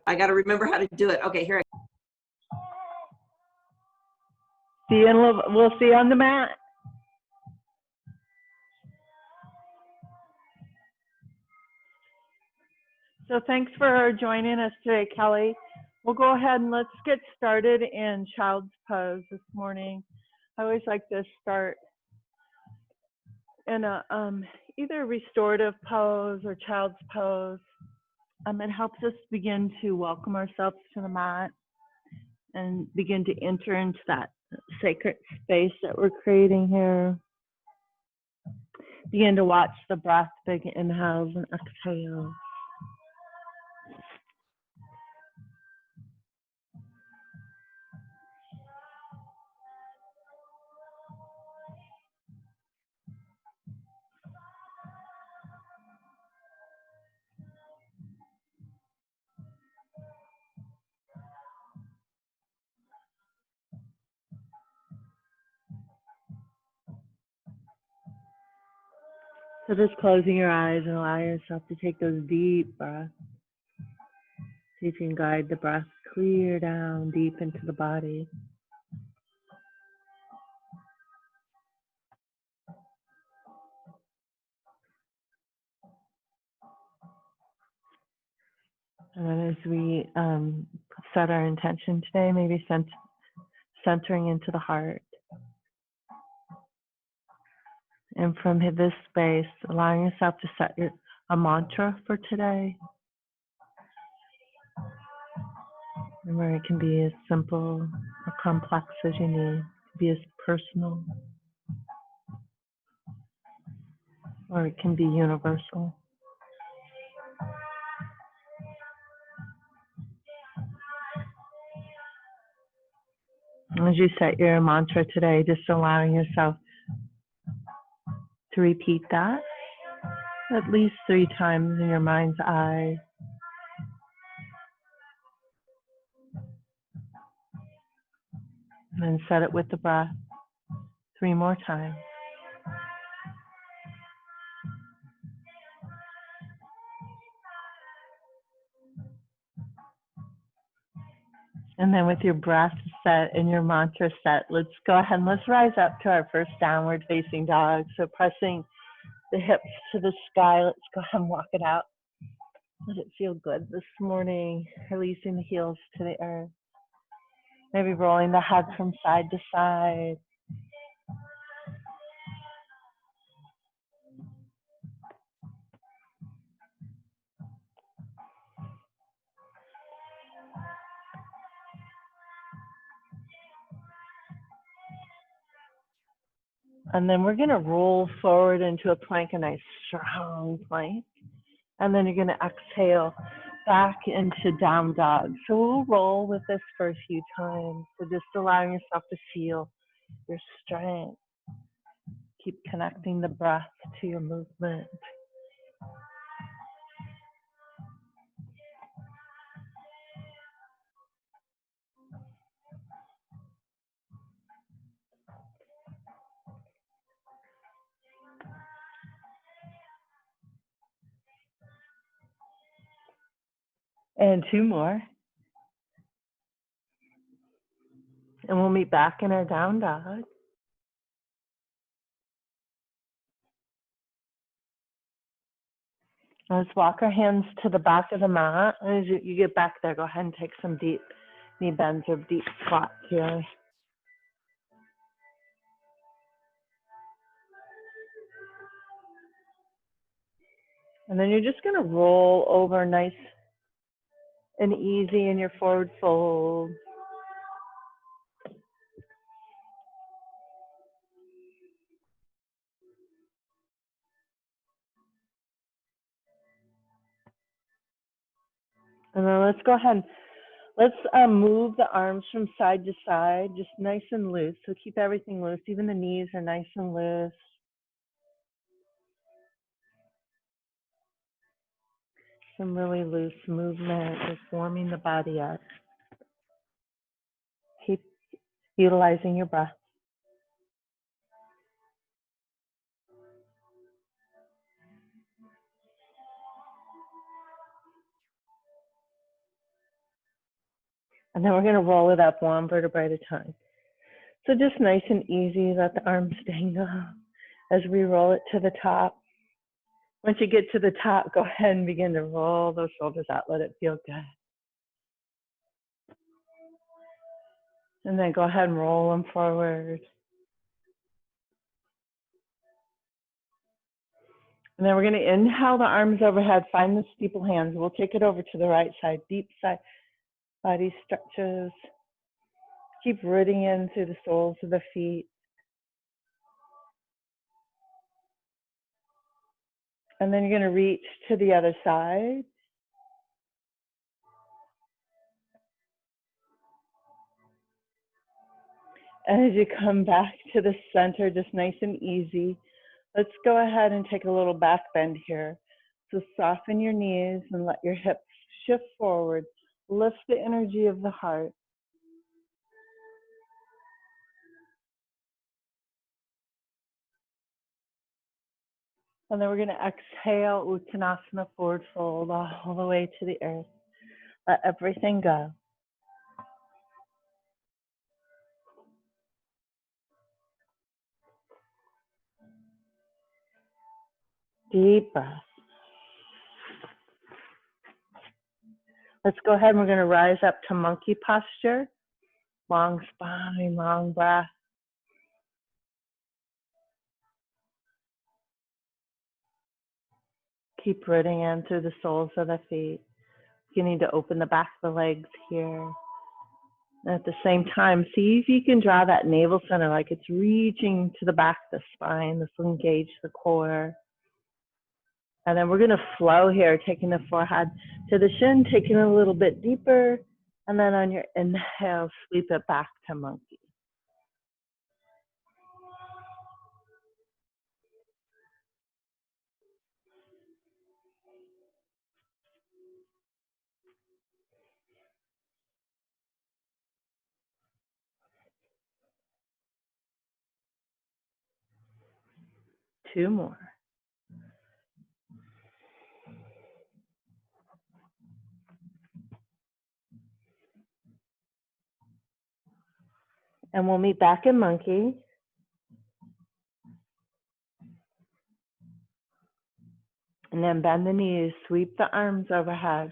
I got to remember how to do it. Okay, here I go. See you in a little, we'll see you on the mat. So thanks for joining us today, Kelly. We'll go ahead and let's get started in child's pose this morning. I always like to start in a either restorative pose or child's pose. It helps us begin to welcome ourselves to the mat and begin to enter into that sacred space that we're creating here. Begin to watch the breath, big inhales and exhales. So just closing your eyes and allow yourself to take those deep breaths. See if you can guide the breath clear down deep into the body. And then as we set our intention today, maybe centering into the heart. And from this space, allowing yourself to set a mantra for today. And where it can be as simple or complex as you need. It can be as personal. Or it can be universal. As you set your mantra today, just allowing yourself to repeat that at least 3 times in your mind's eye. And then set it with the breath 3 more times. And then with your breath set and your mantra set, let's go ahead and let's rise up to our first downward facing dog. So pressing the hips to the sky, let's go ahead and walk it out. Let it feel good this morning, releasing the heels to the earth. Maybe rolling the head from side to side. And then we're going to roll forward into a plank, a nice strong plank. And then you're going to exhale back into down dog. So we'll roll with this for a few times. So just allowing yourself to feel your strength. Keep connecting the breath to your movement. And 2 more. And we'll meet back in our down dog. Let's walk our hands to the back of the mat. As you get back there, go ahead and take some deep knee bends or deep squats here. And then you're just going to roll over nice and easy in your forward fold. And then let's go ahead and let's move the arms from side to side, just nice and loose. So keep everything loose. Even the knees are nice and loose. Some really loose movement, just warming the body up. Keep utilizing your breath. And then we're going to roll it up one vertebrae at a time. So just nice and easy, let the arms dangle as we roll it to the top. Once you get to the top, go ahead and begin to roll those shoulders out. Let it feel good. And then go ahead and roll them forward. And then we're going to inhale the arms overhead, find the steeple hands. We'll take it over to the right side, deep side body stretches. Keep rooting in through the soles of the feet. And then you're going to reach to the other side. And as you come back to the center, just nice and easy, let's go ahead and take a little back bend here. So soften your knees and let your hips shift forward. Lift the energy of the heart. And then we're going to exhale, Uttanasana, forward fold, all the way to the earth. Let everything go. Deep breath. Let's go ahead and we're going to rise up to monkey posture. Long spine, long breath. Keep rooting in through the soles of the feet. You need to open the back of the legs here. And at the same time, see if you can draw that navel center like it's reaching to the back of the spine. This will engage the core. And then we're going to flow here, taking the forehead to the shin, taking it a little bit deeper. And then on your inhale, sweep it back to monkey. Two more. And we'll meet back in monkey. And then bend the knees, sweep the arms overhead.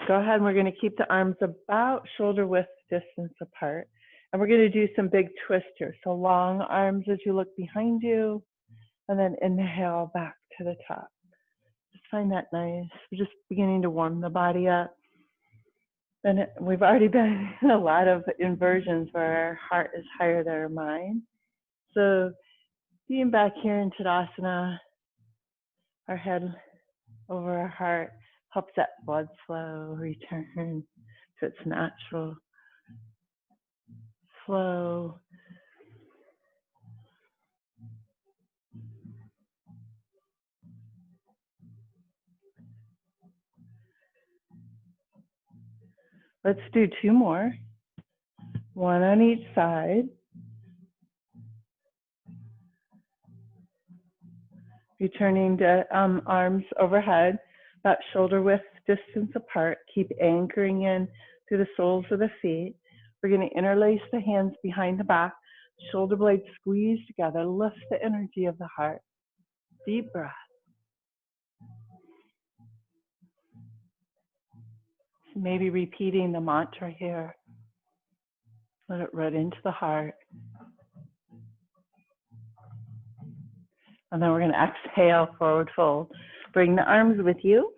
Go ahead, and we're going to keep the arms about shoulder width distance apart. And we're going to do some big twists here. So long arms as you look behind you, and then inhale back to the top. Just find that nice. We're just beginning to warm the body up. And we've already been in a lot of inversions where our heart is higher than our mind. So being back here in Tadasana, our head over our heart helps that blood flow return to its natural flow. Let's do two more, one on each side. Returning to arms overhead, about shoulder width distance apart. Keep anchoring in through the soles of the feet. We're going to interlace the hands behind the back, shoulder blades squeeze together, lift the energy of the heart. Deep breath. Maybe repeating the mantra here. Let it root into the heart. And then we're going to exhale, forward fold. Bring the arms with you.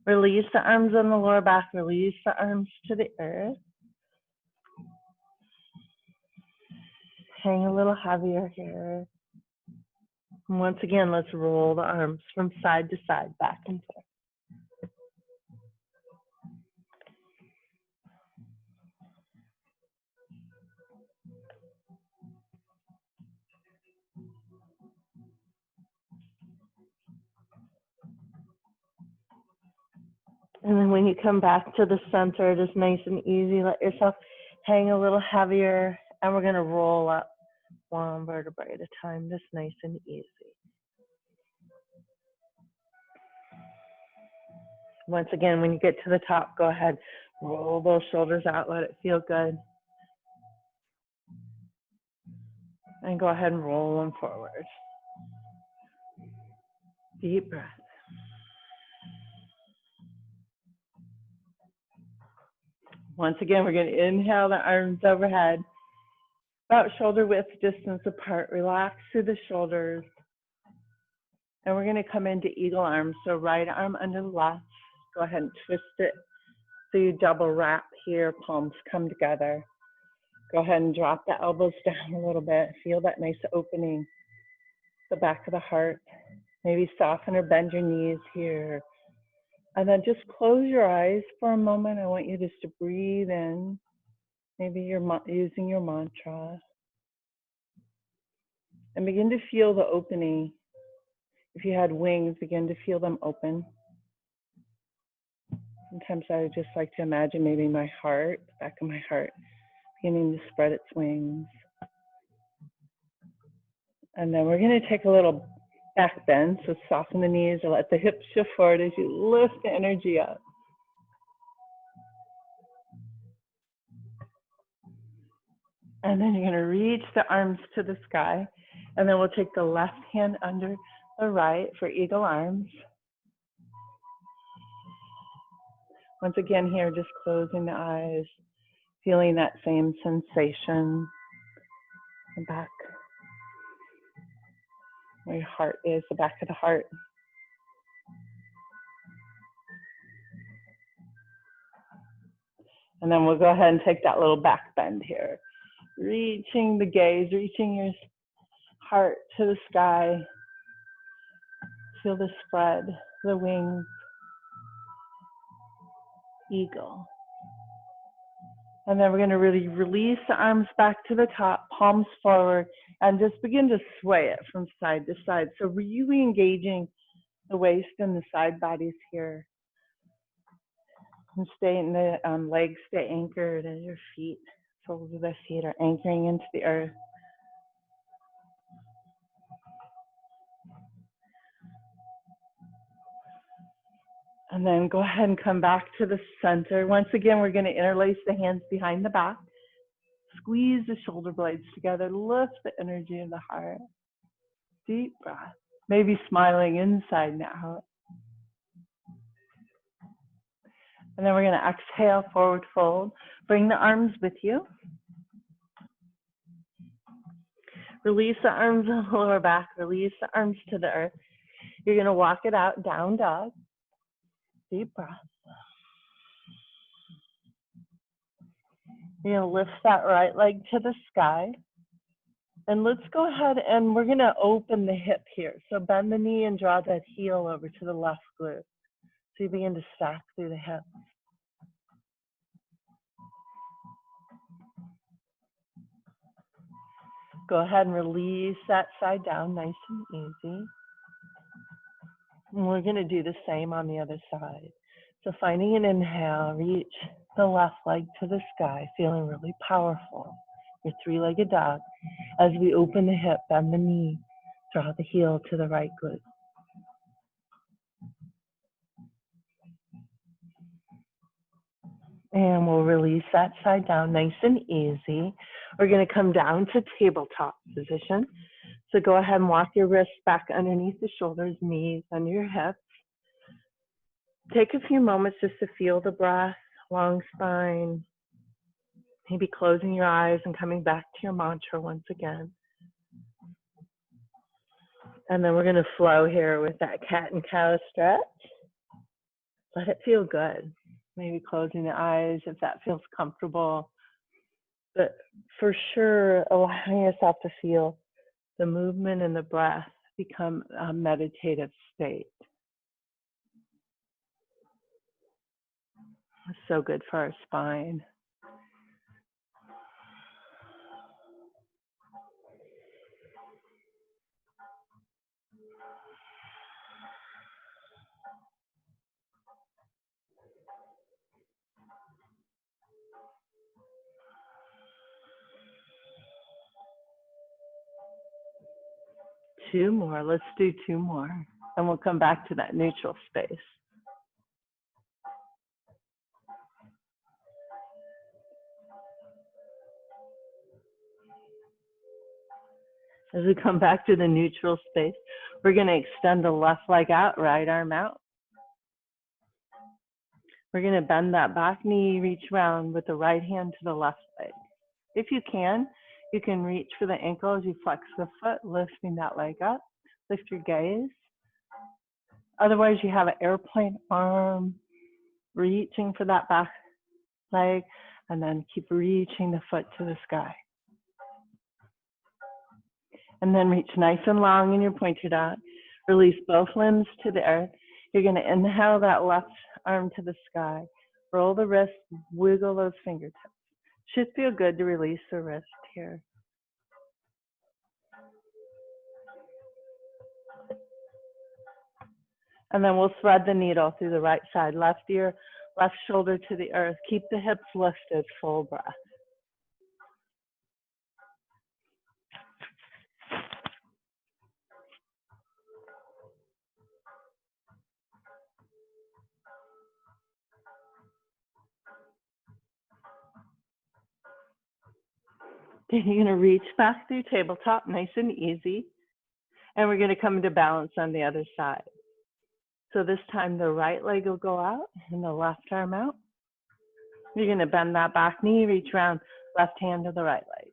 Release the arms on the lower back. Release the arms to the earth. Hang a little heavier here. And once again, let's roll the arms from side to side, back and forth. And then when you come back to the center, just nice and easy, let yourself hang a little heavier, and we're going to roll up one vertebrae at a time, just nice and easy. Once again, when you get to the top, go ahead, roll those shoulders out, let it feel good. And go ahead and roll them forward. Deep breath. Once again, we're going to inhale the arms overhead, about shoulder width distance apart. Relax through the shoulders. And we're going to come into eagle arms. So right arm under the left. Go ahead and twist it so you double wrap here. Palms come together. Go ahead and drop the elbows down a little bit. Feel that nice opening, the back of the heart. Maybe soften or bend your knees here. And then just close your eyes for a moment. I want you just to breathe in. Maybe you're using your mantra. And begin to feel the opening. If you had wings, begin to feel them open. Sometimes I just like to imagine maybe my heart, the back of my heart, beginning to spread its wings. And then we're going to take a little back bend. So soften the knees or let the hips shift forward as you lift the energy up. And then you're going to reach the arms to the sky. And then we'll take the left hand under the right for eagle arms. Once again here, just closing the eyes, feeling that same sensation. And back where your heart is, the back of the heart. And then we'll go ahead and take that little back bend here. Reaching the gaze, reaching your heart to the sky. Feel the spread, the wings. Eagle. And then we're going to really release the arms back to the top, palms forward, and just begin to sway it from side to side. So really engaging the waist and the side bodies here. And stay in the legs stay anchored and your feet, soles of the feet are anchoring into the earth. And then go ahead and come back to the center. Once again, we're going to interlace the hands behind the back. Squeeze the shoulder blades together. Lift the energy of the heart. Deep breath. Maybe smiling inside and out. And then we're going to exhale, forward fold. Bring the arms with you. Release the arms on the lower back. Release the arms to the earth. You're going to walk it out, down dog. Deep breath. You're going to lift that right leg to the sky. And let's go ahead and we're going to open the hip here. So bend the knee and draw that heel over to the left glute. So you begin to stack through the hip. Go ahead and release that side down, nice and easy. And we're going to do the same on the other side. So finding an inhale, reach the left leg to the sky, feeling really powerful. Your three-legged dog. As we open the hip, bend the knee, draw the heel to the right glute. And we'll release that side down, nice and easy. We're going to come down to tabletop position. So go ahead and walk your wrists back underneath the shoulders, knees under your hips. Take a few moments just to feel the breath, long spine. Maybe closing your eyes and coming back to your mantra once again. And then we're going to flow here with that cat and cow stretch. Let it feel good. Maybe closing the eyes if that feels comfortable. But for sure, allowing yourself to feel the movement and the breath become a meditative state. It's so good for our spine. Two more. Let's do two more. And we'll come back to that neutral space. As we come back to the neutral space, we're going to extend the left leg out, right arm out. We're going to bend that back knee, reach around with the right hand to the left leg. If you can reach for the ankle as you flex the foot, lifting that leg up. Lift your gaze. Otherwise, you have an airplane arm, reaching for that back leg, and then keep reaching the foot to the sky. And then reach nice and long in your pointer dot. Release both limbs to the earth. You're going to inhale that left arm to the sky. Roll the wrist, wiggle those fingertips. Should feel good to release the wrist here. And then we'll thread the needle through the right side, left ear, left shoulder to the earth. Keep the hips lifted, full breath. Then you're going to reach back through tabletop, nice and easy. And we're going to come into balance on the other side. So this time the right leg will go out and the left arm out. You're going to bend that back knee, reach around, left hand to the right leg.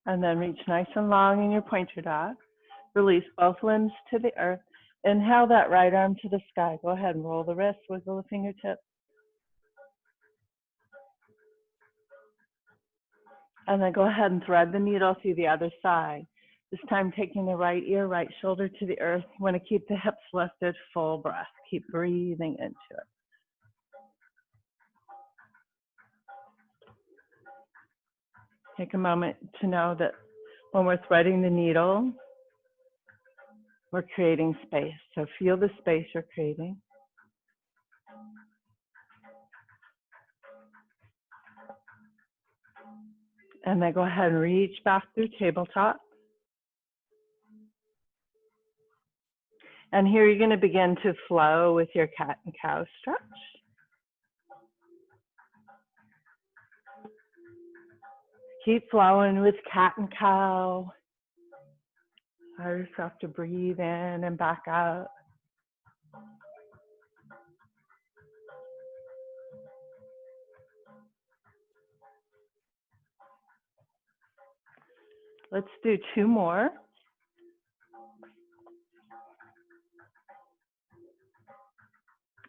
And then reach nice and long in your pointer dot. Release both limbs to the earth. Inhale that right arm to the sky. Go ahead and roll the wrist, wiggle the fingertips. And then go ahead and thread the needle through the other side. This time taking the right ear, right shoulder to the earth. You want to keep the hips lifted, full breath. Keep breathing into it. Take a moment to know that when we're threading the needle, we're creating space. So feel the space you're creating. And then go ahead and reach back through tabletop. And here you're going to begin to flow with your cat and cow stretch. Keep flowing with cat and cow. Allow yourself to breathe in and back out. Let's do 2 more.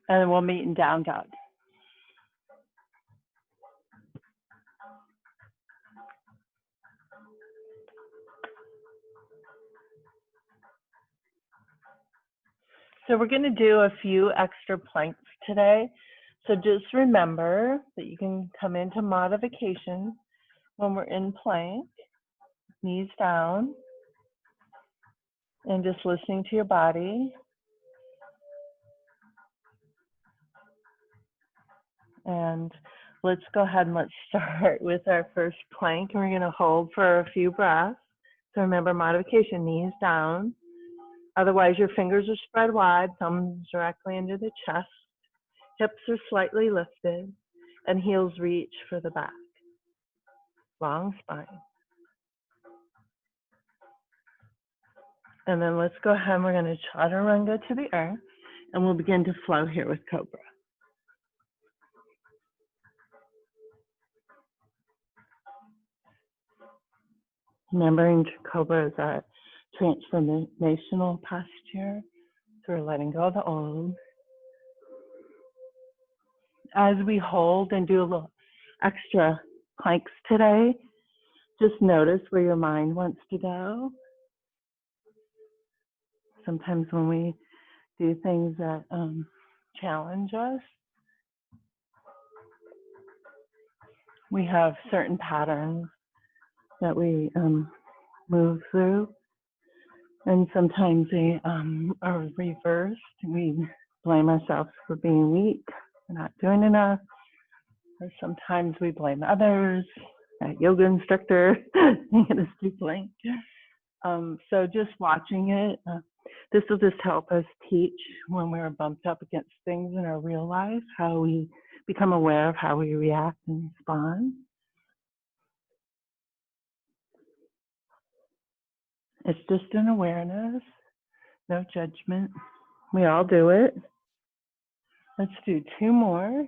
And then we'll meet in down dog. So we're going to do a few extra planks today. So just remember that you can come into modification when we're in plank, knees down, and just listening to your body. And let's go ahead and let's start with our first plank. We're going to hold for a few breaths. So remember, modification, knees down. Otherwise, your fingers are spread wide, thumbs directly into the chest. Hips are slightly lifted, and heels reach for the back. Long spine. And then let's go ahead and we're going to chaturanga to the earth, and we'll begin to flow here with cobra. Remembering cobra is our transformational posture. So we're letting go of the old. As we hold and do a little extra planks today, just notice where your mind wants to go. Sometimes when we do things that challenge us, we have certain patterns that we move through. And sometimes they are reversed. We blame ourselves for being weak, for not doing enough. Or sometimes we blame others, that yoga instructor making us do plank. So just watching it, this will just help us teach when we're bumped up against things in our real life, how we become aware of how we react and respond. It's just an awareness, no judgment. We all do it. Let's do 2 more.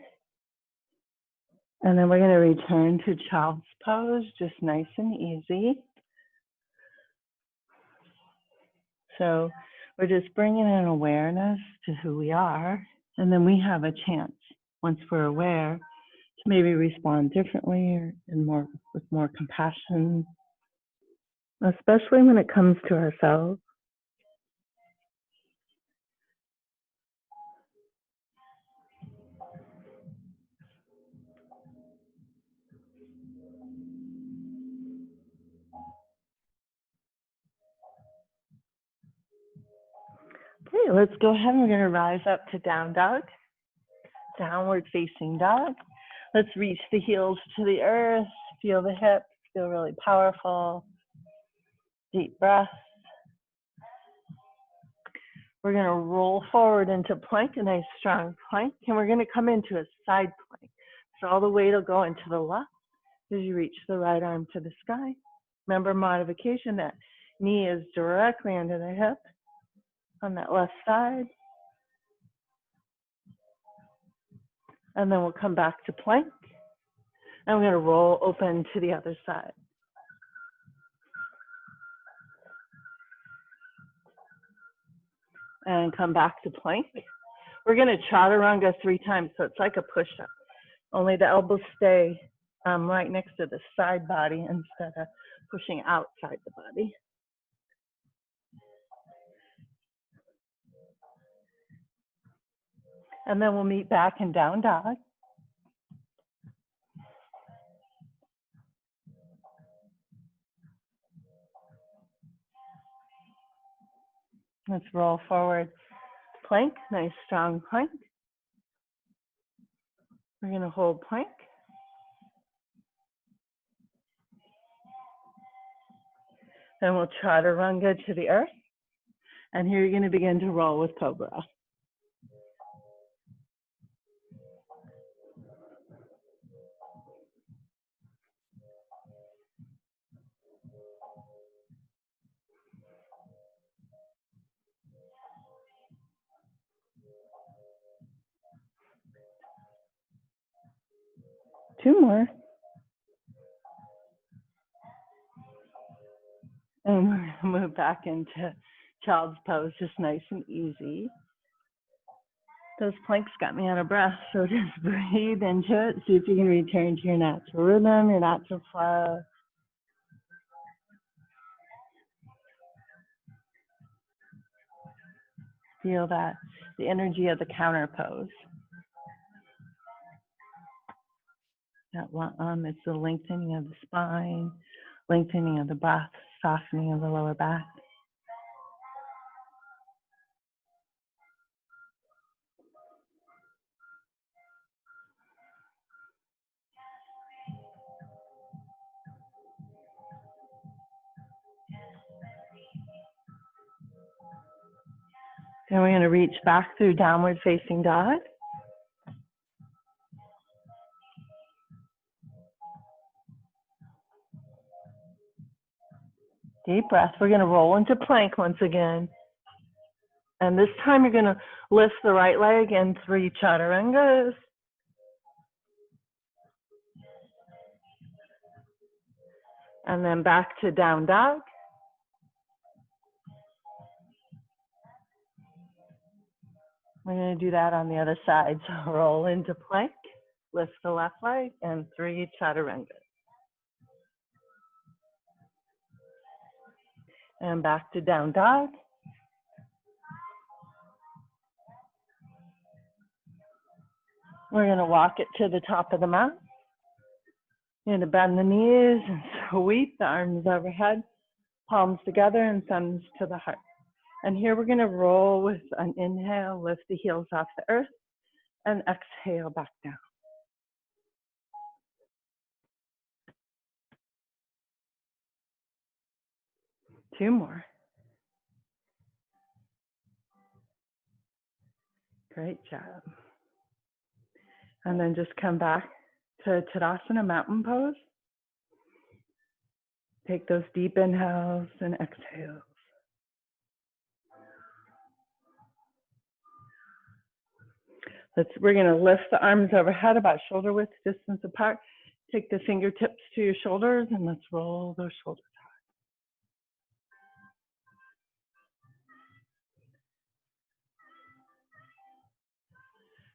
And then we're going to return to child's pose, just nice and easy. So we're just bringing in awareness to who we are. And then we have a chance, once we're aware, to maybe respond differently or with more compassion, especially when it comes to ourselves. Okay, let's go ahead and we're going to rise up to down dog, downward facing dog. Let's reach the heels to the earth, feel the hips, feel really powerful. Deep breath. We're going to roll forward into plank, a nice strong plank, and we're going to come into a side plank. So all the weight will go into the left as you reach the right arm to the sky. Remember modification, that knee is directly under the hip on that left side. And then we'll come back to plank. And we're going to roll open to the other side. And come back to plank. We're going to chaturanga 3 times, so it's like a push-up. Only the elbows stay right next to the side body instead of pushing outside the body. And then we'll meet back in down dog. Let's roll forward. Plank, nice strong plank. We're going to hold plank. Then we'll chaturanga to the earth. And here you're going to begin to roll with cobra. Two more. And we're going to move back into child's pose, just nice and easy. Those planks got me out of breath, so just breathe into it. See if you can return to your natural rhythm, your natural flow. Feel that, the energy of the counter pose. That it's the lengthening of the spine, lengthening of the breath, softening of the lower back. Then we're going to reach back through downward facing dog. Deep breath. We're going to roll into plank once again. And this time you're going to lift the right leg in 3 chaturangas. And then back to down dog. We're going to do that on the other side. So roll into plank, lift the left leg, and 3 chaturangas. And back to down dog. We're going to walk it to the top of the mat. You're going to bend the knees and sweep the arms overhead, palms together and thumbs to the heart. And here we're going to roll with an inhale, lift the heels off the earth, and exhale back down. 2 more. Great job. And then just come back to Tadasana mountain pose. Take those deep inhales and exhales. We're going to lift the arms overhead about shoulder width distance apart. Take the fingertips to your shoulders and let's roll those shoulders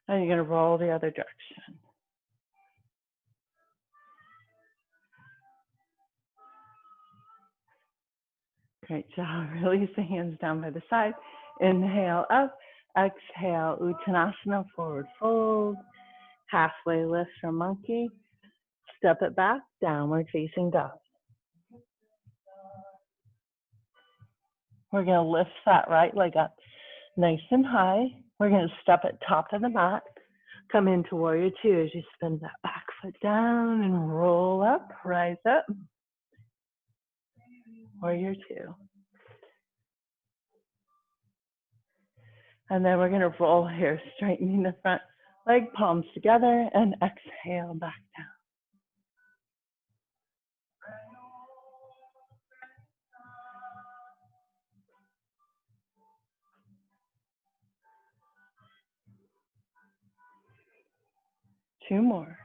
out. And you're going to roll the other direction. Great job. Release the hands down by the side. Inhale up. Exhale, Uttanasana, forward fold. Halfway lift from monkey. Step it back, downward facing dog. We're going to lift that right leg up nice and high. We're going to step at top of the mat. Come into warrior two as you spin that back foot down and roll up, rise up. Warrior two. And then we're going to roll here, straightening the front leg, palms together, and exhale back down. Two more.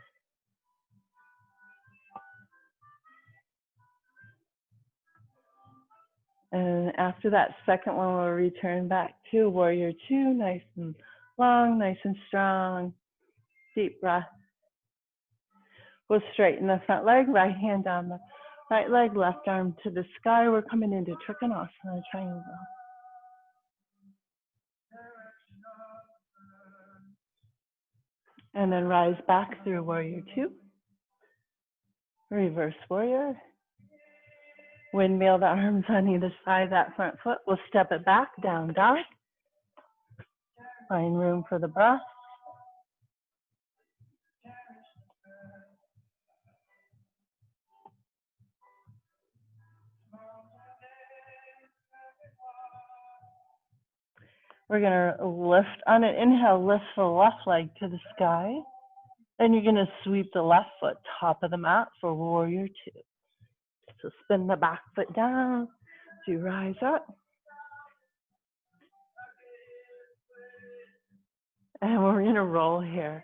And after that second one, we'll return back to warrior two, nice and long, nice and strong. Deep breath. We'll straighten the front leg, right hand down the right leg, left arm to the sky. We're coming into Trikonasana, triangle. And then rise back through warrior two. Reverse warrior. Windmill the arms on either side of that front foot. We'll step it back, down dog. Find room for the breath. We're going to lift on an inhale, lift the left leg to the sky. Then you're going to sweep the left foot top of the mat for warrior two. So spin the back foot down as you rise up. And we're going to roll here.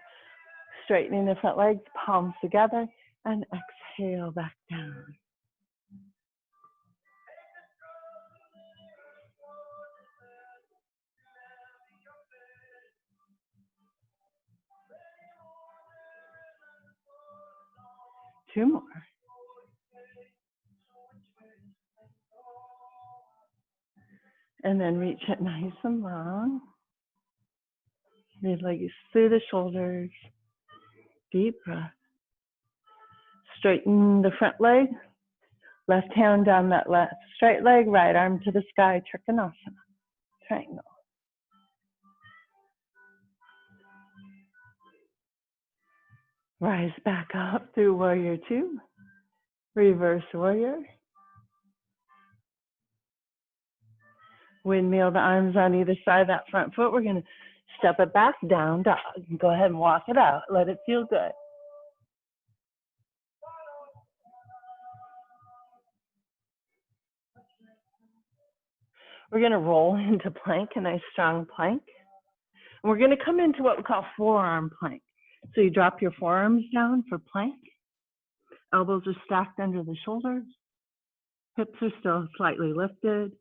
Straightening the front legs, palms together, and exhale back down. Two more. And then reach it nice and long. Release through the shoulders. Deep breath. Straighten the front leg. Left hand down that left straight leg, right arm to the sky, Trikonasana. Triangle. Rise back up through warrior two. Reverse warrior. Windmill the arms on either side of that front foot. We're going to step it back, down dog. Go ahead and walk it out. Let it feel good. We're going to roll into plank, a nice strong plank. And we're going to come into what we call forearm plank. So you drop your forearms down for plank. Elbows are stacked under the shoulders. Hips are still slightly lifted.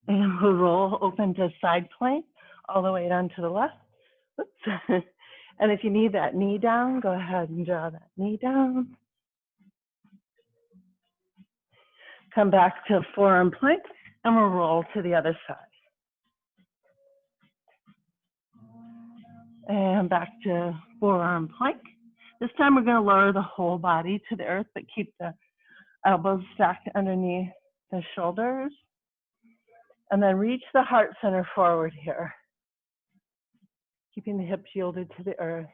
And we'll roll open to side plank all the way down to the left. Oops. And if you need that knee down, go ahead and draw that knee down. Come back to forearm plank, and we'll roll to the other side. And back to forearm plank. This time we're going to lower the whole body to the earth, but keep the elbows stacked underneath the shoulders. And then reach the heart center forward here. Keeping the hips yielded to the earth.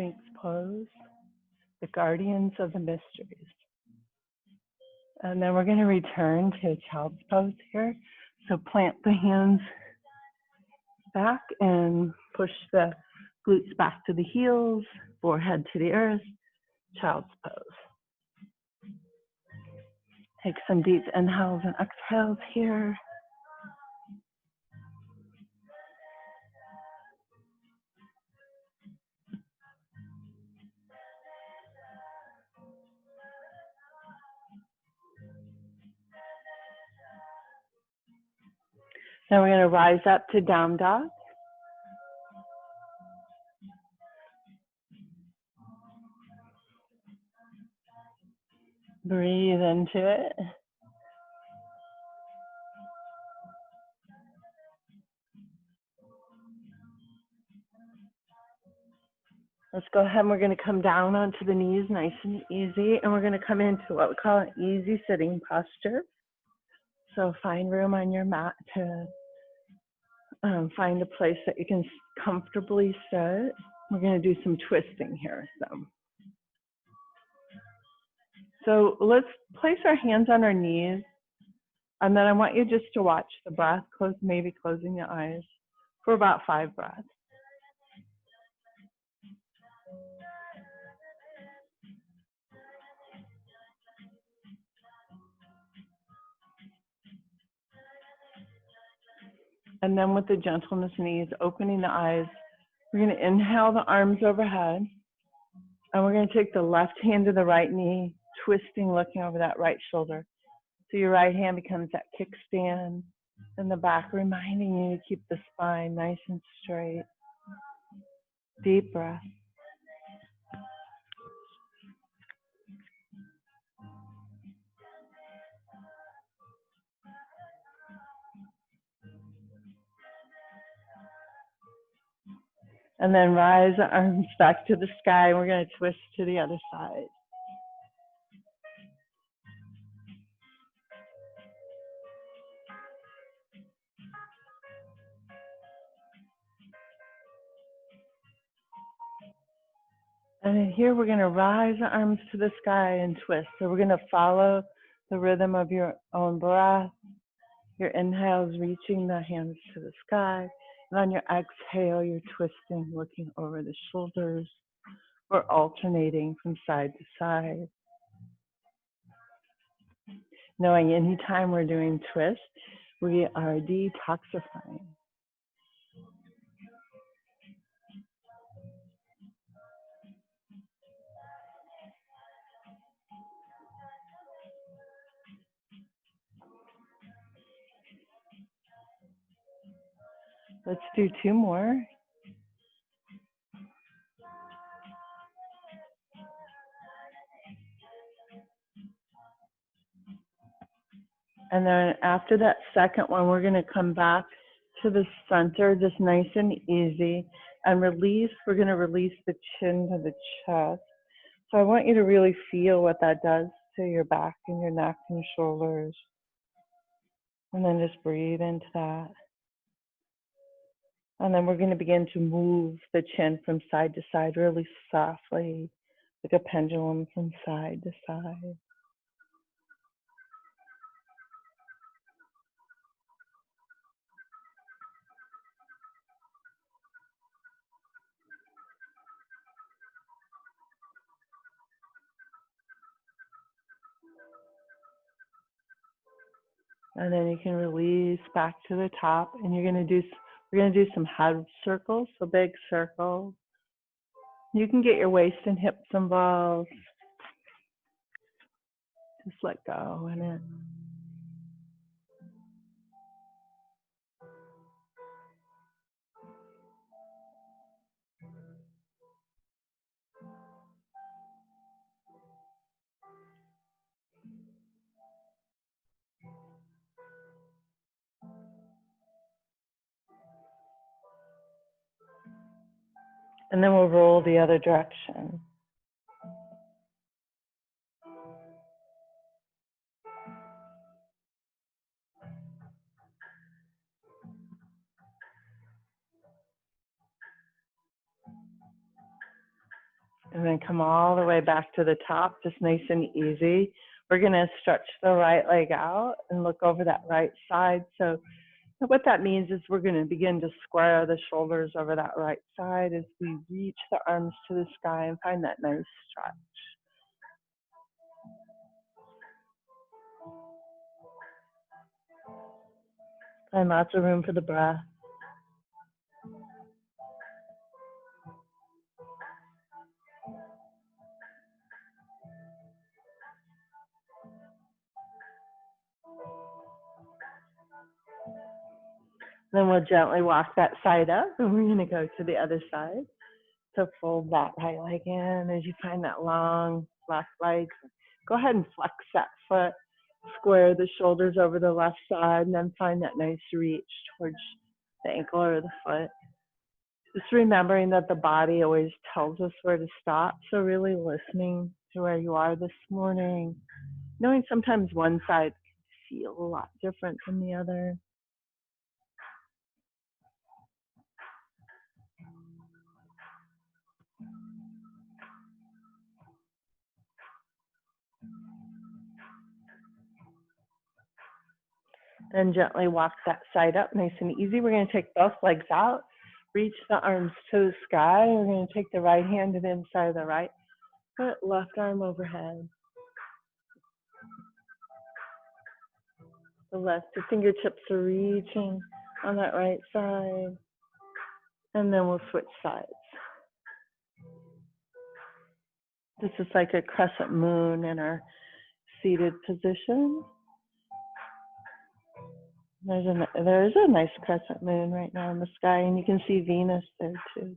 Sphinx pose, the guardians of the mysteries. And then we're going to return to child's pose here. So plant the hands back and push the glutes back to the heels, forehead to the earth, child's pose. Take some deep inhales and exhales here. Then we're going to rise up to down dog. Breathe into it. Let's go ahead and we're going to come down onto the knees nice and easy. And we're going to come into what we call an easy sitting posture. So find room on your mat to find a place that you can comfortably sit. We're going to do some twisting here. So let's place our hands on our knees. And then I want you just to watch the breath, maybe closing your eyes for about 5 breaths. And then with the gentleness and ease, opening the eyes, we're going to inhale the arms overhead. And we're going to take the left hand to the right knee, twisting, looking over that right shoulder. So your right hand becomes that kickstand in the back, reminding you to keep the spine nice and straight. Deep breath. And then rise the arms back to the sky. And we're going to twist to the other side. And then here we're going to rise the arms to the sky and twist. So we're going to follow the rhythm of your own breath. Your inhales reaching the hands to the sky. And on your exhale, you're twisting, looking over the shoulders. We're alternating from side to side. Knowing anytime we're doing twist, we are detoxifying. Let's do 2 more. And then after that second one, we're going to come back to the center, just nice and easy, and release. We're going to release the chin to the chest. So I want you to really feel what that does to your back and your neck and your shoulders. And then just breathe into that. And then we're going to begin to move the chin from side to side really softly, like a pendulum from side to side. And then you can release back to the top, and we're going to do some head circles, so big circles. You can get your waist and hips involved. Just let go and in. And then we'll roll the other direction. And then come all the way back to the top, just nice and easy. We're going to stretch the right leg out and look over that right side. So what that means is we're going to begin to square the shoulders over that right side as we reach the arms to the sky and find that nice stretch. And lots of room for the breath. Then we'll gently walk that side up, and we're going to go to the other side. So fold that right leg in as you find that long left leg. Go ahead and flex that foot. Square the shoulders over the left side, and then find that nice reach towards the ankle or the foot. Just remembering that the body always tells us where to stop. So really listening to where you are this morning. Knowing sometimes one side can feel a lot different than the other. Then gently walk that side up, nice and easy. We're going to take both legs out, reach the arms to the sky. We're going to take the right hand to the inside of the right foot, left arm overhead. The left, the fingertips are reaching on that right side. And then we'll switch sides. This is like a crescent moon in our seated position. There is a nice crescent moon right now in the sky, and you can see Venus there too.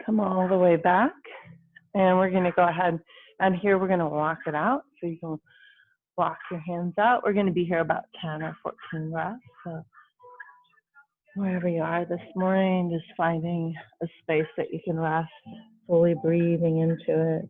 Come all the way back, and we're going to go ahead, and here we're going to walk it out. So you can walk your hands out. We're going to be here about 10 or 14 breaths. So wherever you are this morning, just finding a space that you can rest, fully breathing into it.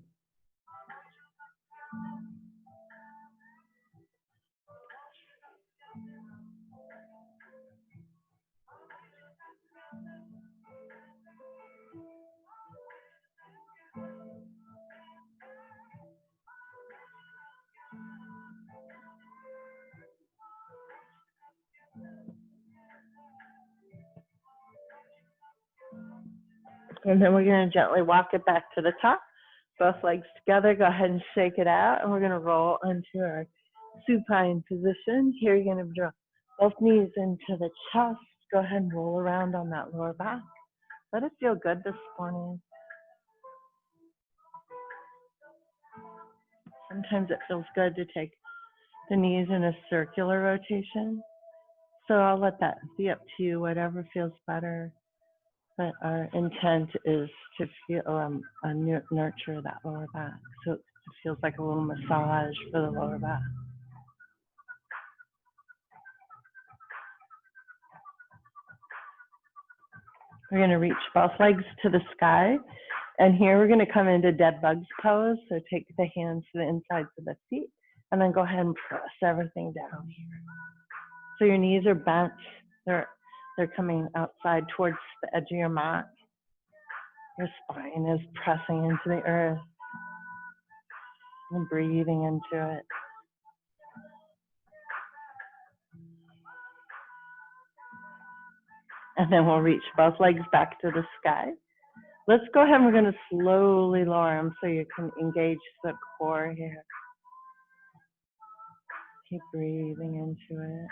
And then we're going to gently walk it back to the top. Both legs together. Go ahead and shake it out. And we're going to roll into our supine position. Here you're going to draw both knees into the chest. Go ahead and roll around on that lower back. Let it feel good this morning. Sometimes it feels good to take the knees in a circular rotation. So I'll let that be up to you, whatever feels better. But our intent is to feel nurture that lower back. So it feels like a little massage for the lower back. We're going to reach both legs to the sky. And here we're going to come into dead bugs pose. So take the hands to the insides of the feet. And then go ahead and press everything down here. So your knees are bent. They're coming outside towards the edge of your mat. Your spine is pressing into the earth. And breathing into it. And then we'll reach both legs back to the sky. Let's go ahead and we're going to slowly lower them so you can engage the core here. Keep breathing into it.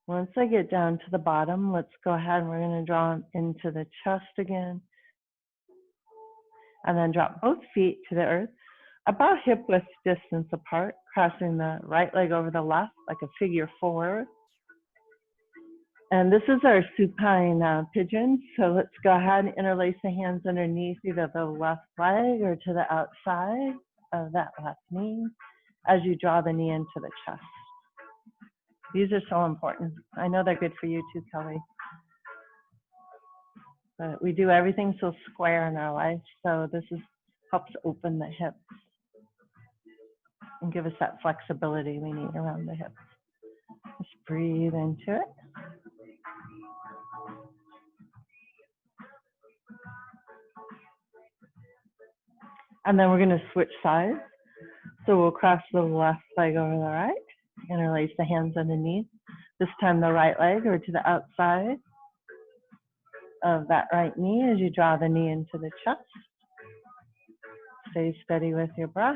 Once I get down to the bottom, let's go ahead and we're going to draw into the chest again. And then drop both feet to the earth, about hip width distance apart, crossing the right leg over the left like a figure four. And this is our supine pigeon. So let's go ahead and interlace the hands underneath either the left leg or to the outside of that left knee as you draw the knee into the chest. These are so important. I know they're good for you too, Kelly. But we do everything so square in our life. So this helps open the hips and give us that flexibility we need around the hips. Just breathe into it. And then we're going to switch sides. So we'll cross the left leg over the right, interlace the hands underneath. This time the right leg or to the outside of that right knee as you draw the knee into the chest. Stay steady with your breath.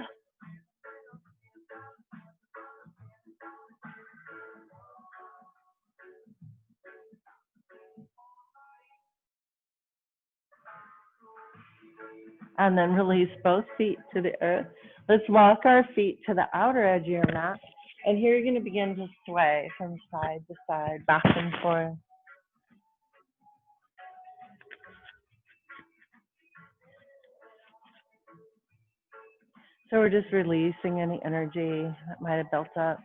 And then release both feet to the earth. Let's walk our feet to the outer edge of your mat. And here you're going to begin to sway from side to side, back and forth. So we're just releasing any energy that might have built up.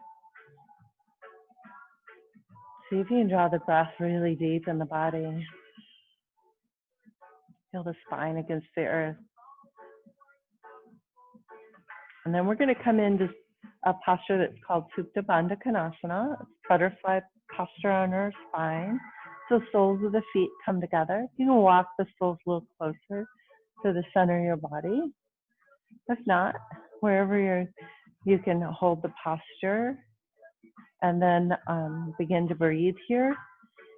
See if you can draw the breath really deep in the body. Feel the spine against the earth. And then we're going to come into a posture that's called Supta Bandha Konasana. It's butterfly posture on our spine. So soles of the feet come together. You can walk the soles a little closer to the center of your body. If not, wherever you can hold the posture. And then begin to breathe here.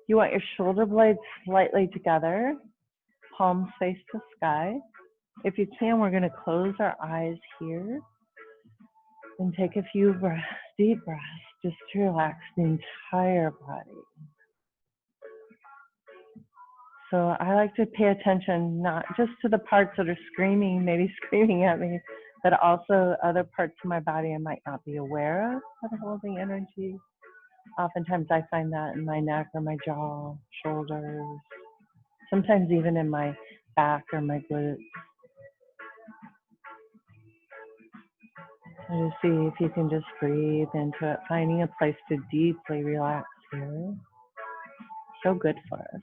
You want your shoulder blades slightly together, palms face to sky. If you can, we're going to close our eyes here and take a few breaths, deep breaths, just to relax the entire body. So I like to pay attention not just to the parts that are screaming, maybe screaming at me, but also other parts of my body I might not be aware of that are holding energy. Oftentimes I find that in my neck or my jaw, shoulders, sometimes even in my back or my glutes. So just see if you can just breathe into it, finding a place to deeply relax here. So good for us.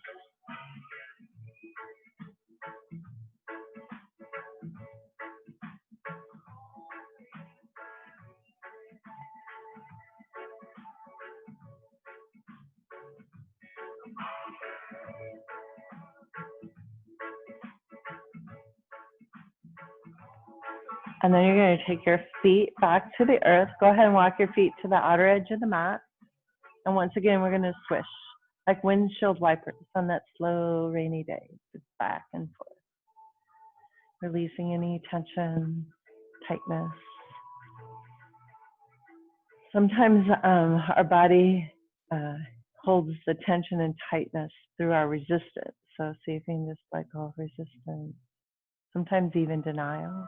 And then you're going to take your feet back to the earth. Go ahead and walk your feet to the outer edge of the mat. And once again, we're going to swish like windshield wipers on that slow, rainy day. Just back and forth. Releasing any tension, tightness. Sometimes our body holds the tension and tightness through our resistance. So see if you can just let go of resistance. Sometimes even denial.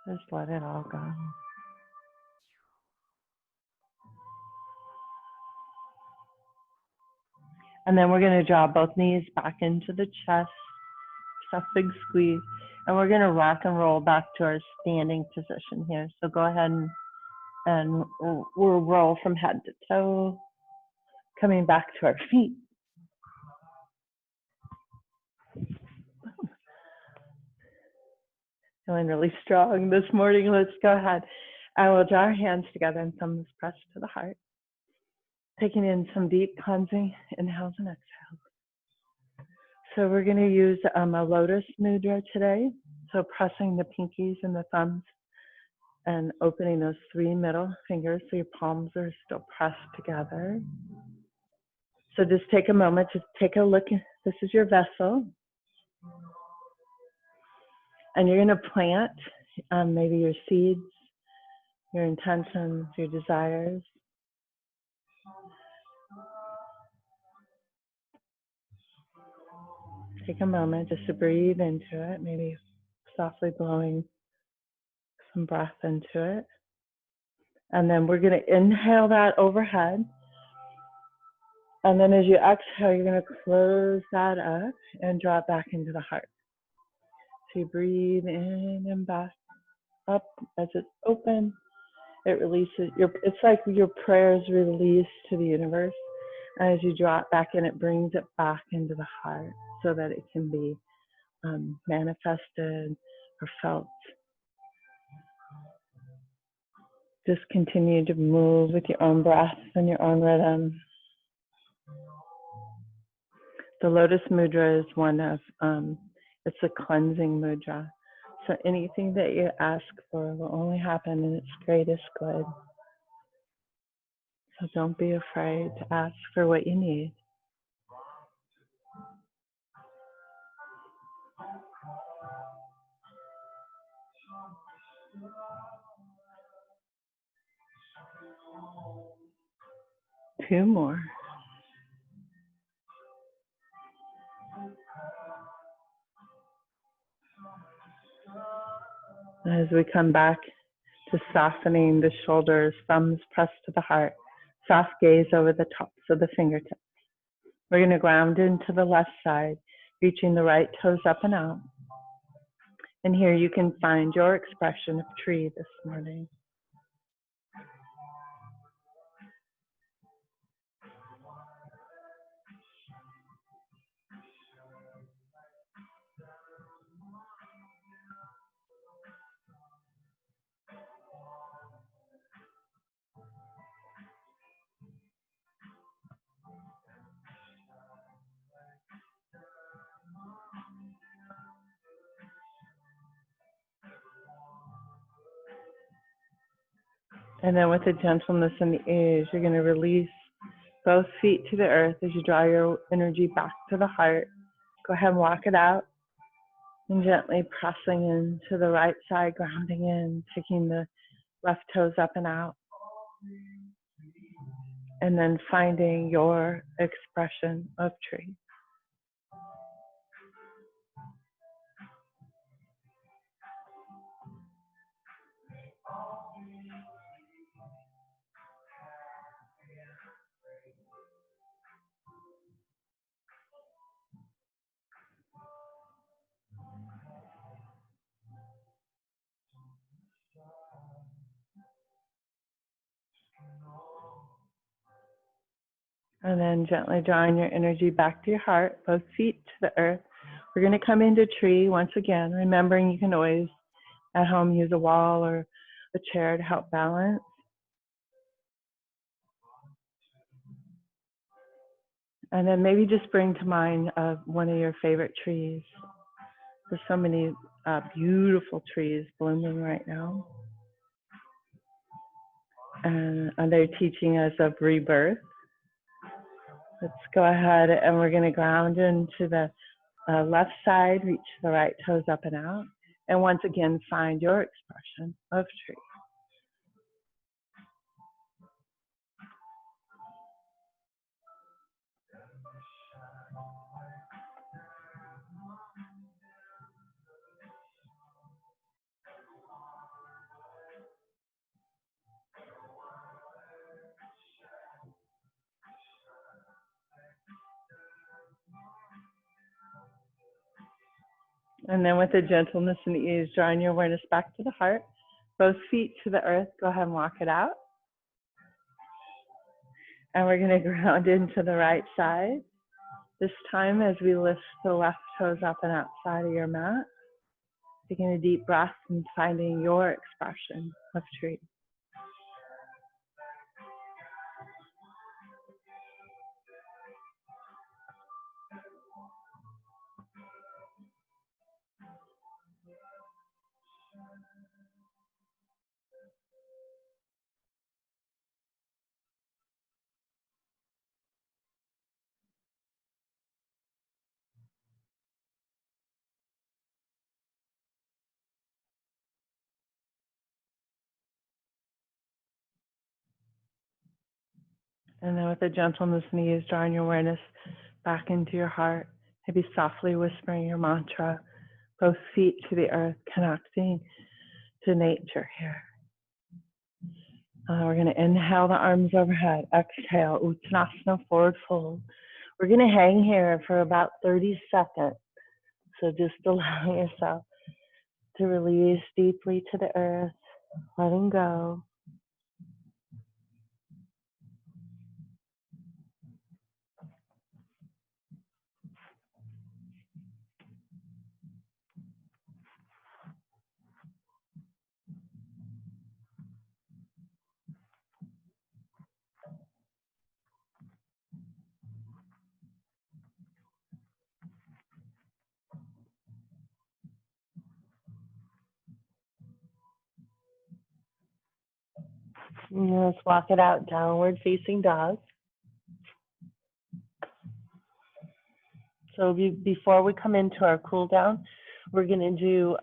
Just let it all go. And then we're going to draw both knees back into the chest, just a big squeeze. And we're going to rock and roll back to our standing position here. So go ahead and we'll roll from head to toe, coming back to our feet. Feeling really strong this morning. Let's go ahead. And we'll draw our hands together and thumbs pressed to the heart. Taking in some deep cleansing inhales and exhales. So we're going to use a lotus mudra today. So pressing the pinkies and the thumbs and opening those three middle fingers so your palms are still pressed together. So just take a moment to take a look. This is your vessel. And you're going to plant maybe your seeds, your intentions, your desires. Take a moment just to breathe into it, maybe softly blowing some breath into it. And then we're going to inhale that overhead. And then as you exhale, you're going to close that up and draw it back into the heart. So you breathe in and back up as it's open. It releases it's like your prayers release to the universe. And as you draw it back in, it brings it back into the heart so that it can be manifested or felt. Just continue to move with your own breath and your own rhythm. The lotus mudra is one of, it's a cleansing mudra. So anything that you ask for will only happen in its greatest good. So don't be afraid to ask for what you need. Two more. As we come back to softening the shoulders, thumbs pressed to the heart, soft gaze over the tops of the fingertips. We're going to ground into the left side, reaching the right toes up and out. And here you can find your expression of tree this morning. And then with the gentleness in the ease, you're going to release both feet to the earth as you draw your energy back to the heart. Go ahead and walk it out and gently pressing into the right side, grounding in, taking the left toes up and out. And then finding your expression of tree. And then gently drawing your energy back to your heart, both feet to the earth. We're going to come into tree once again, remembering you can always at home use a wall or a chair to help balance. And then maybe just bring to mind one of your favorite trees. There's so many beautiful trees blooming right now. And they're teaching us of rebirth. Let's go ahead and we're going to ground into the left side, reach the right toes up and out. And once again, find your expression of tree. And then with the gentleness and ease, drawing your awareness back to the heart, both feet to the earth, go ahead and walk it out. And we're going to ground into the right side. This time as we lift the left toes up and outside of your mat, taking a deep breath and finding your expression of tree. And then with the gentleness and ease, drawing your awareness back into your heart, maybe softly whispering your mantra, both feet to the earth, connecting to nature here. We're going to inhale the arms overhead, exhale, Uttanasana, forward fold. We're going to hang here for about 30 seconds. So just allow yourself to release deeply to the earth, letting go. Let's walk it out, downward facing dog. So before we come into our cool down, we're going to do,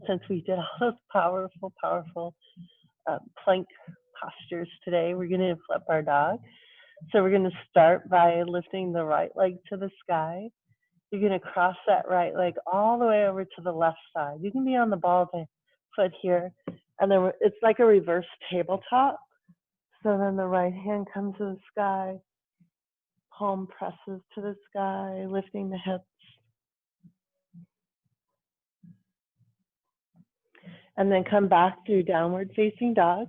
since we did all those powerful plank postures today, we're going to flip our dog. So we're going to start by lifting the right leg to the sky. You're going to cross that right leg all the way over to the left side. You can be on the ball of the foot here. And then it's like a reverse tabletop. So then the right hand comes to the sky. Palm presses to the sky, lifting the hips. And then come back through downward facing dog.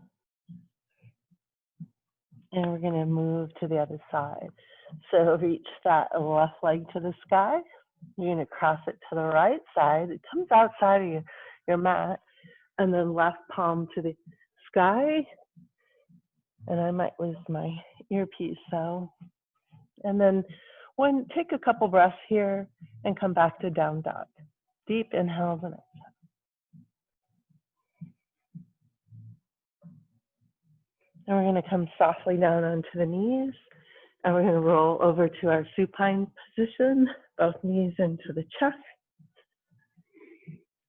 And we're going to move to the other side. So reach that left leg to the sky. You're going to cross it to the right side. It comes outside of your mat. And then left palm to the sky. And I might lose my earpiece, so. And then take a couple breaths here and come back to down dog. Deep inhales and exhales. And we're going to come softly down onto the knees. And we're going to roll over to our supine position, both knees into the chest.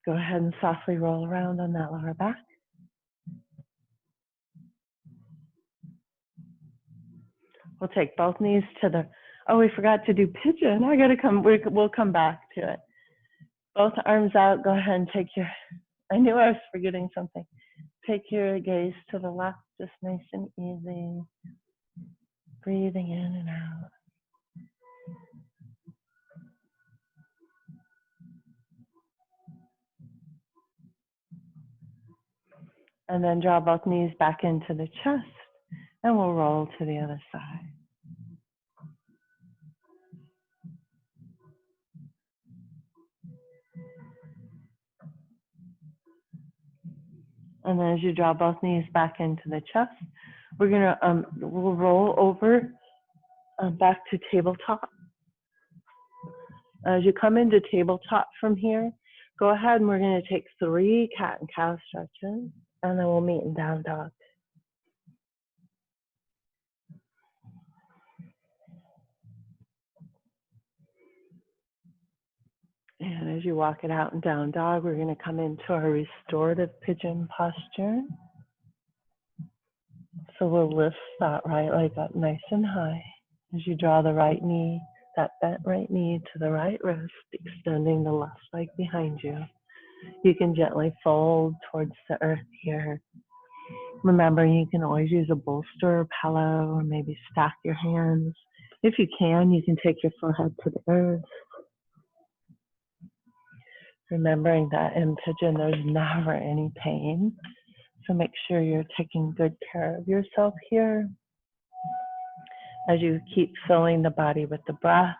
Go ahead and softly roll around on that lower back. We'll take both knees to the, oh, we forgot to do pigeon. I got to come, we'll come back to it. Both arms out, go ahead and take your, I knew I was forgetting something. Take your gaze to the left, just nice and easy. Breathing in and out. And then draw both knees back into the chest, and we'll roll to the other side. And then as you draw both knees back into the chest, we're gonna we'll roll over back to tabletop. As you come into tabletop from here, go ahead and we're gonna take 3 cat and cow stretches, and then we'll meet in down dog. And as you walk it out in down dog, we're going to come into our restorative pigeon posture. So we'll lift that right leg up nice and high as you draw the right knee, that bent right knee to the right wrist, extending the left leg behind you. You can gently fold towards the earth here. Remember, you can always use a bolster or pillow, or maybe stack your hands. If you can take your forehead to the earth. Remembering that in pigeon, there's never any pain. So make sure you're taking good care of yourself here. As you keep filling the body with the breath,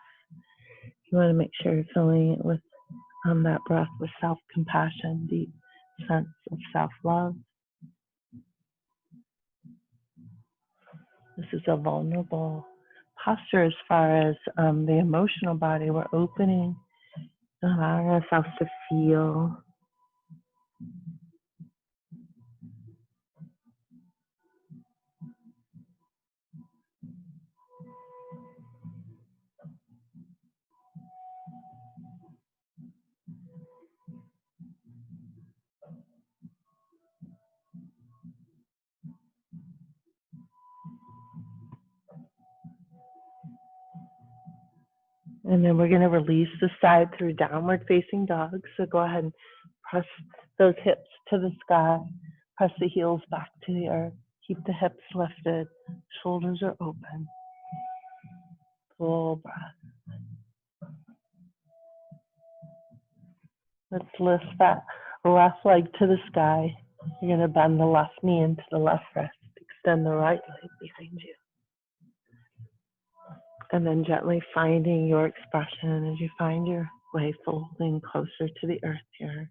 you want to make sure you're filling it with that breath with self-compassion, deep sense of self-love. This is a vulnerable posture as far as the emotional body. We're opening, allowing ourselves to feel. And then we're going to release the side through downward facing dog. So go ahead and press those hips to the sky. Press the heels back to the earth. Keep the hips lifted. Shoulders are open. Full breath. Let's lift that left leg to the sky. You're going to bend the left knee into the left wrist. Extend the right leg behind you. And then gently finding your expression as you find your way folding closer to the earth here.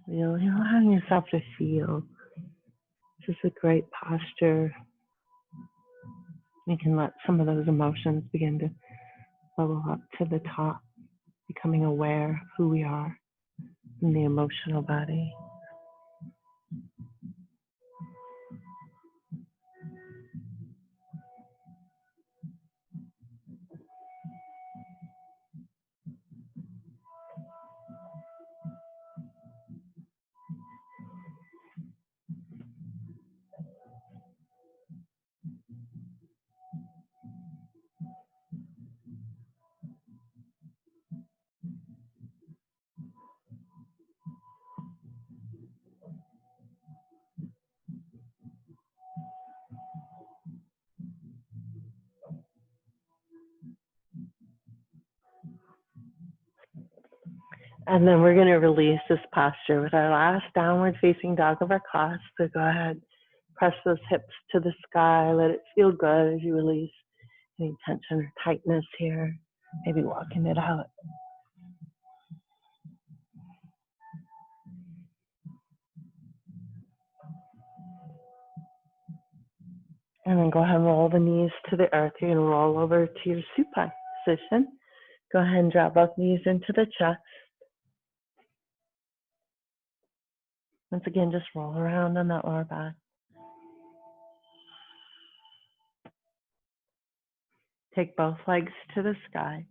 Really allowing yourself to feel. This is a great posture. You can let some of those emotions begin to bubble up to the top, becoming aware of who we are in the emotional body. And then we're going to release this posture with our last downward facing dog of our class. So go ahead, press those hips to the sky. Let it feel good as you release any tension or tightness here. Maybe walking it out. And then go ahead and roll the knees to the earth. You're going to roll over to your supine position. Go ahead and drop both knees into the chest. Once again, just roll around on that lower back. Take both legs to the sky.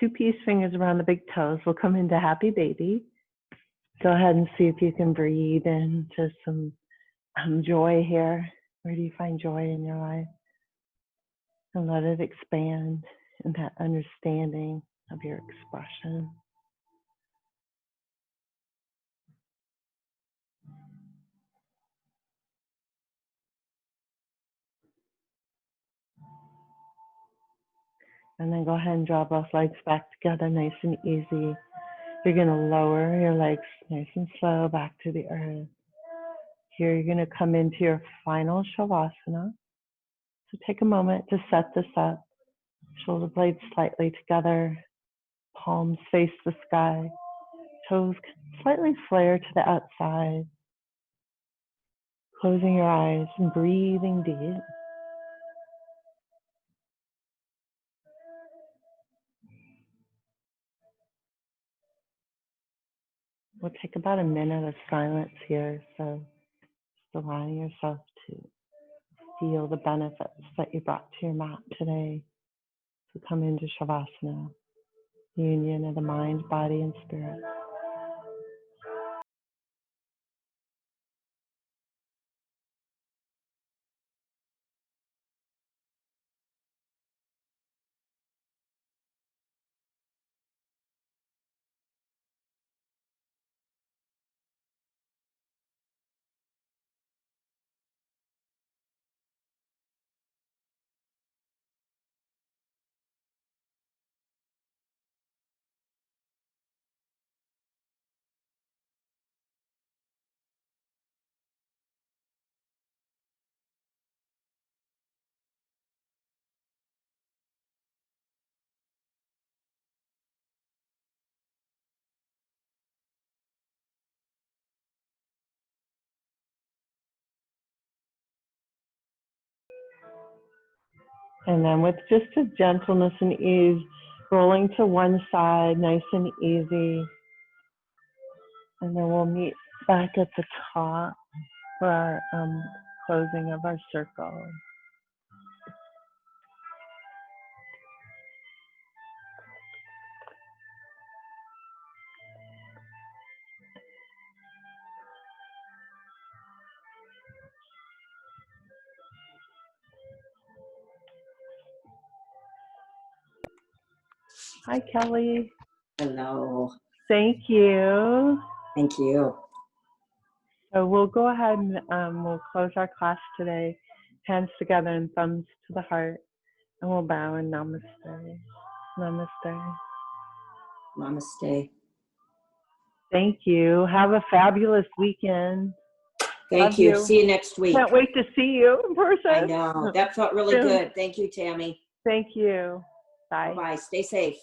2 peace fingers around the big toes. We'll come into happy baby. Go ahead and see if you can breathe into some joy here. Where do you find joy in your life? And let it expand in that understanding of your expression. And then go ahead and draw both legs back together nice and easy. You're going to lower your legs nice and slow back to the earth. Here you're going to come into your final shavasana. So take a moment to set this up. Shoulder blades slightly together. Palms face the sky. Toes slightly flare to the outside. Closing your eyes and breathing deep. We'll take about a minute of silence here, so just allowing yourself to feel the benefits that you brought to your mat today. So come into Shavasana, union of the mind, body, and spirit. And then with just a gentleness and ease, rolling to one side, nice and easy. And then we'll meet back at the top for our closing of our circle. Hi, Kelly. Hello. Thank you. Thank you. So we'll go ahead and we'll close our class today. Hands together and thumbs to the heart. And we'll bow in namaste. Namaste. Namaste. Thank you. Have a fabulous weekend. Thank Love you. you. See you next week. Can't wait to see you in person. I know. That felt really good. Thank you, Tammy. Thank you. Bye. Bye. Stay safe.